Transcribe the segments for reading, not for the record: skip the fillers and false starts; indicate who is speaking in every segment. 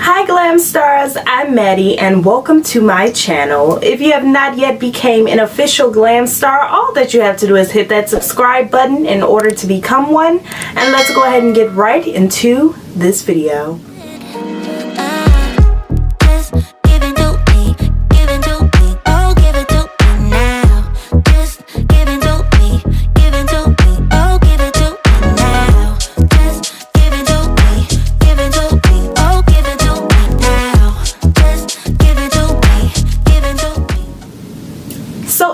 Speaker 1: Hi Glam Stars, I'm Maddie and welcome to my channel. If you have not yet become an official Glam Star, all that you have to do is hit that subscribe button in order to become one. And let's go ahead and get right into this video.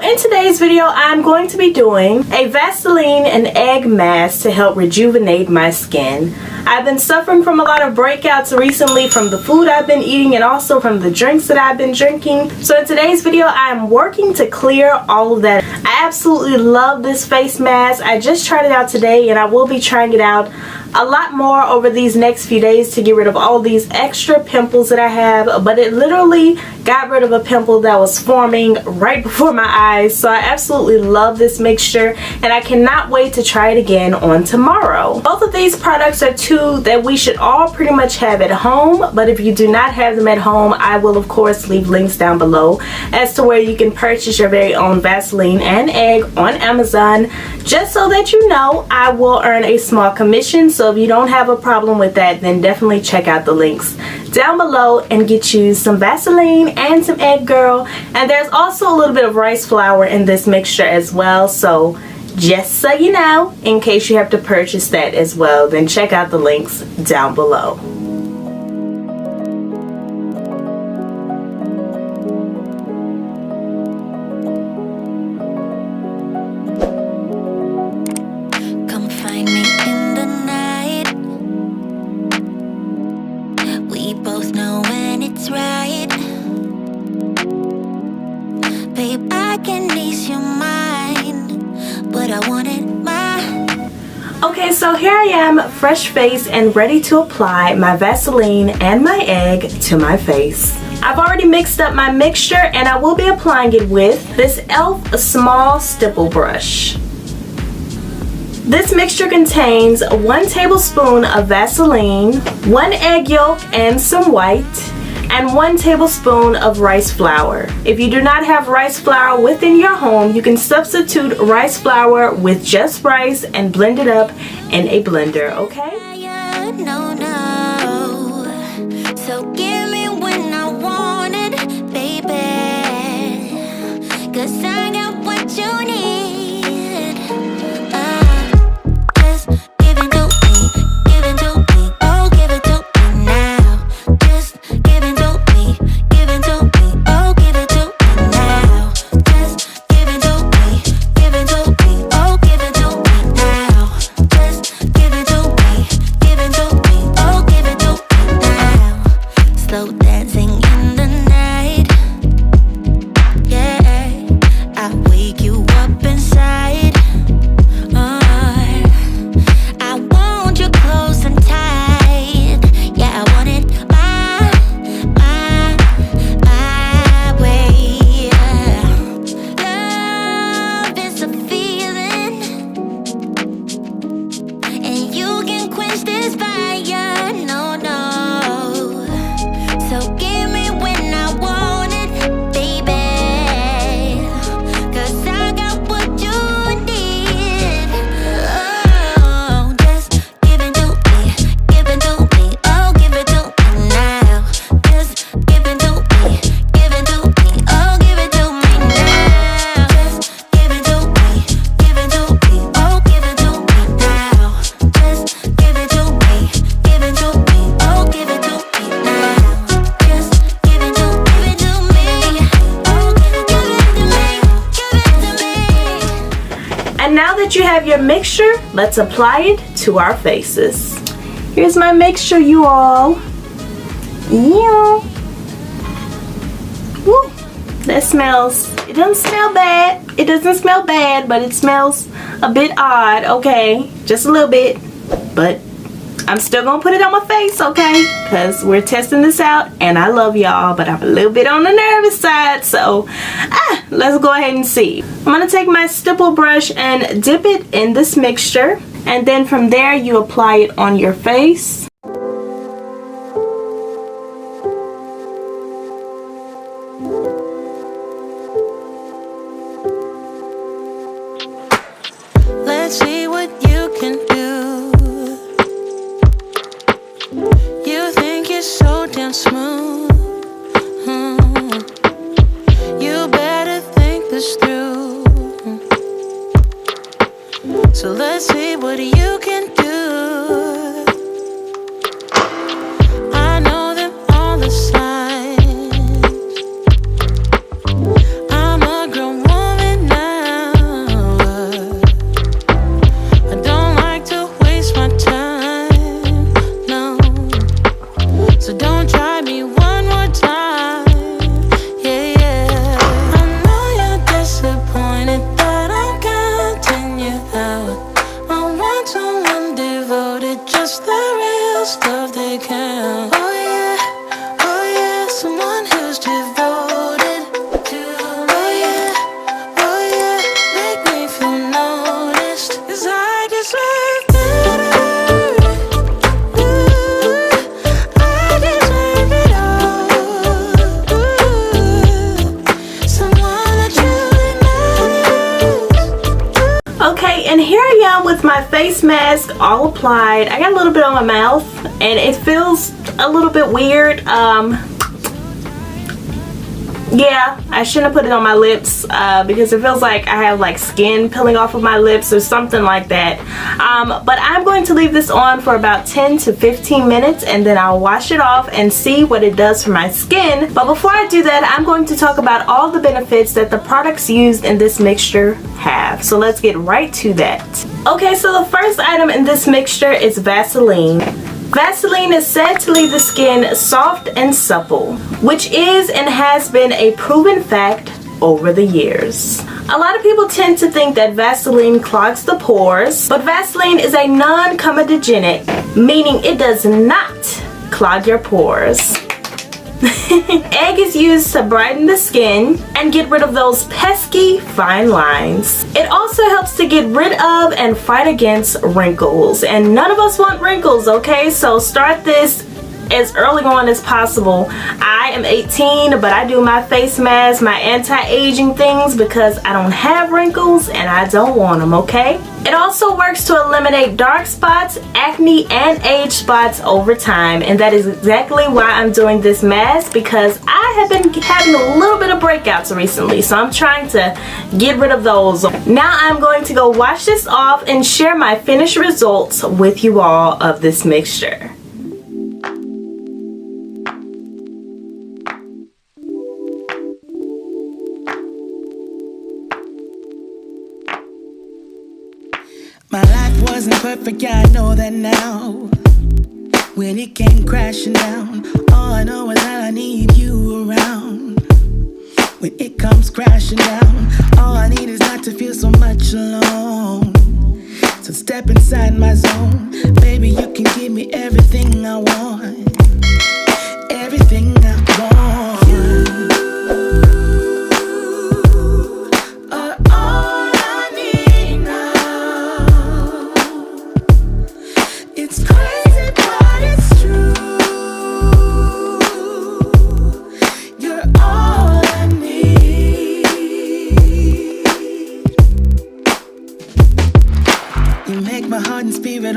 Speaker 1: In today's video, I'm going to be doing a Vaseline and Egg mask to help rejuvenate my skin. I've been suffering from a lot of breakouts recently from the food I've been eating and also from the drinks that I've been drinking. So in today's video, I'm working to clear all of that. I absolutely love this face mask. I just tried it out today and I will be trying it out a lot more over these next few days to get rid of all these extra pimples that I have, but it literally got rid of a pimple that was forming right before my eyes. So I absolutely love this mixture and I cannot wait to try it again on tomorrow. Both of these products are two that we should all pretty much have at home, but if you do not have them at home, I will of course leave links down below as to where you can purchase your very own Vaseline and Egg on Amazon, just so that you know I will earn a small commission. So if you don't have a problem with that, then definitely check out the links down below and get you some Vaseline and some Egg, girl. And there's also a little bit of rice flour in this mixture as well, so just so you know, in case you have to purchase that as well, then check out the links down below.
Speaker 2: Come find me in the night. We both know when it's right. Babe, I can ease your mind, but I want it mine.
Speaker 1: Okay, so here I am, fresh face and ready to apply my Vaseline and my Egg to my face. I've already mixed up my mixture and I will be applying it with this e.l.f. small stipple brush. This mixture contains 1 tablespoon of Vaseline, 1 egg yolk and some white, and 1 tablespoon of rice flour. If you do not have rice flour within your home, you can substitute rice flour with just rice and blend it up in a blender, okay?
Speaker 2: No, no. So give me when I want it, baby. 'Cause I got what you need.
Speaker 1: And now that you have your mixture, let's apply it to our faces. Here's my mixture, you all. Yeah. Woo. That smells, it doesn't smell bad. It doesn't smell bad, but it smells a bit odd, okay? Just a little bit, but I'm still gonna put it on my face, okay? Because we're testing this out and I love y'all, but I'm a little bit on the nervous side, so let's go ahead and see. I'm gonna take my stipple brush and dip it in this mixture, and then from there you apply it on your face.
Speaker 3: try me one more time. Yeah, yeah. I know you're disappointed that I'm counting you out. I want someone devoted, just the real stuff they count. Oh yeah, someone who's devoted to. Oh yeah, make me feel noticed, 'cause I deserve better. I deserve it all. Someone that truly matters.
Speaker 1: Okay, and here I am with my face mask all applied. I got a little bit on my mouth and it feels a little bit weird. Yeah, I shouldn't have put it on my lips because it feels like I have like skin peeling off of my lips or something like that. But I'm going to leave this on for about 10 to 15 minutes and then I'll wash it off and see what it does for my skin. But before I do that, I'm going to talk about all the benefits that the products used in this mixture have. So let's get right to that. Okay, so the first item in this mixture is Vaseline. Vaseline is said to leave the skin soft and supple, which is and has been a proven fact over the years. A lot of people tend to think that Vaseline clogs the pores, but Vaseline is a non-comedogenic, meaning it does not clog your pores. Egg is used to brighten the skin and get rid of those pesky fine lines. It also helps to get rid of and fight against wrinkles, and none of us want wrinkles, okay? So start this as early on as possible. I am 18, but I do my face mask, my anti-aging things, because I don't have wrinkles and I don't want them, okay? It also works to eliminate dark spots, acne, and age spots over time, and that is exactly why I'm doing this mask, because I have been having a little bit of breakouts recently, so I'm trying to get rid of those. Now I'm going to go wash this off and share my finished results with you all of this mixture.
Speaker 4: My life wasn't perfect, yeah, I know that now. When it came crashing down, all I know is that I need you around. When it comes crashing down, all I need is not to feel so much alone. So step inside my zone, baby, you can give me everything I want. Everything I want.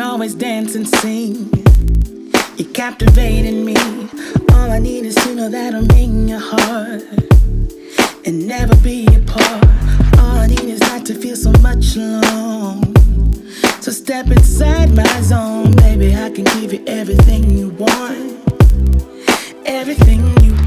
Speaker 4: Always dance and sing. You're captivating me. All I need is to know that I'm in your heart and never be apart. All I need is not to feel so much alone. So step inside my zone, baby. I can give you everything you want. Everything you want.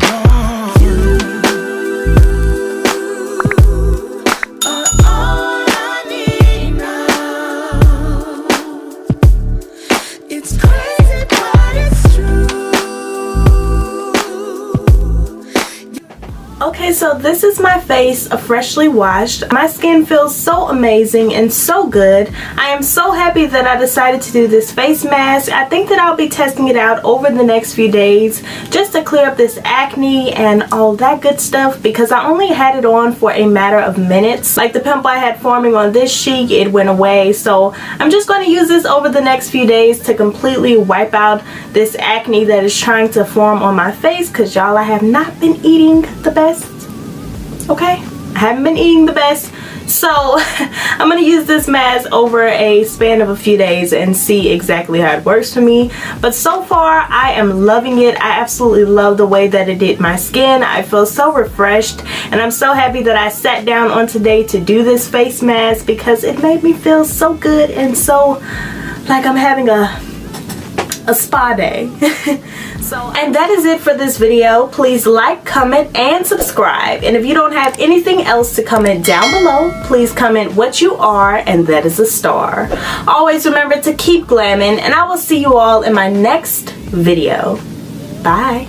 Speaker 1: Okay, so this is my face freshly washed. My skin feels so amazing and so good. I am so happy that I decided to do this face mask. I think that I'll be testing it out over the next few days just to clear up this acne and all that good stuff, because I only had it on for a matter of minutes. Like the pimple I had forming on this cheek, it went away. So I'm just going to use this over the next few days to completely wipe out this acne that is trying to form on my face, because y'all, I have not been eating the best. Okay, I haven't been eating the best, so I'm gonna use this mask over a span of a few days and see exactly how it works for me. But so far I am loving it. I absolutely love the way that it did my skin. I feel so refreshed, and I'm so happy that I sat down on today to do this face mask, because it made me feel so good and so like I'm having a spa day. And that is it for this video. Please like, comment, and subscribe. And if you don't have anything else to comment down below, please comment what you are, and that is a star. Always remember to keep glamming, and I will see you all in my next video. Bye.